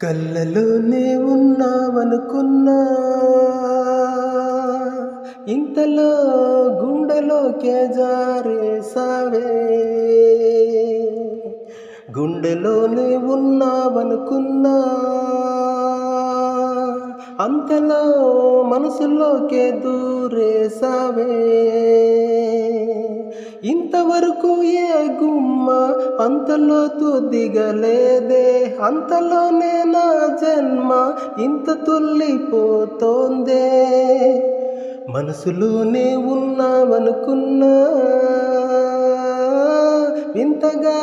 కళ్ళలోనే ఉన్నావనుకున్నా, ఇంతలో గుండెలోకే జారేసావే. గుండెలోనే ఉన్నావనుకున్నా, అంతలో మనసులోకే దూరేసావే. ఇంతవరకు ఏ గుమ్మ అంతలోతు దిగలేదే, అంతలోనే నా జన్మ ఇంత తుల్లిపోతోందే. మనసులోనే ఉన్నావనుకున్నా, ఇంతగా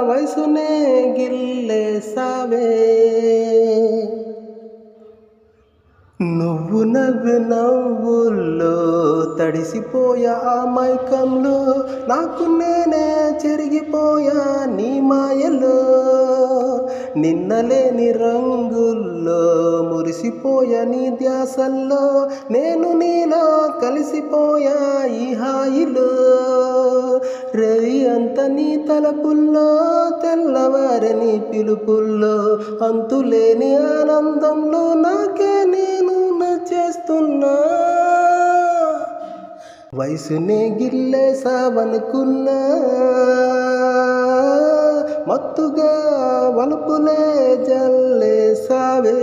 వయసునే గిల్లేసావే. నువ్వు నవ్వే నవ్వుల్లో తడిసిపోయా, ఆ మైకంలో నాకు నేనే చెరిగిపోయా నీ మాయలో. నిన్నలేని రంగుల్లో మురిసిపోయా నీ ధ్యాసల్లో, నేను నీలో కలిసిపోయా ఈ హాయిలో. రేయి అంత నీ తలపుల్లో, తెల్లవారని పిలుపుల్లో, అంతులేని ఆనందంలో నాకే నేను నచ్చేస్తున్నా. వయసునే గిల్లేసావనుకున్నా, మత్తుగా వలుపులే జల్లేసావే.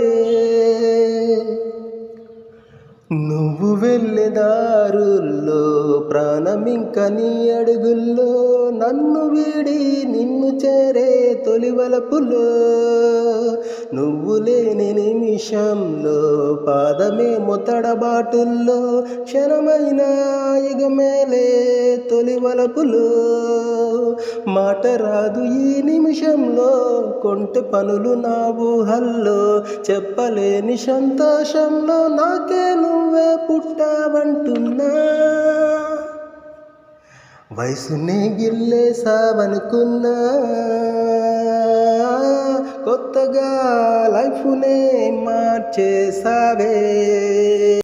నువ్వు వెళ్ళే దారుల్లో ప్రాణమింక నీ అడుగుల్లో, నన్ను వీడి నిన్ను చేరే తొలి వలపులో. నువ్వు లేని నిమిషంలో పాదమేమో తడబాటుల్లో, క్షణమైన యుగమేలే తొలి వలపులో. మాట రాదు ఈ నిమిషంలో, కొంటె పనులు నా ఊహల్లో, చెప్పలేని సంతోషంలో నాకే నువ్వే పుట్టావంటున్నా. వయసునే గిల్లేసావనుకున్నా, కొత్తగా లైఫ్నే మార్చేసావే.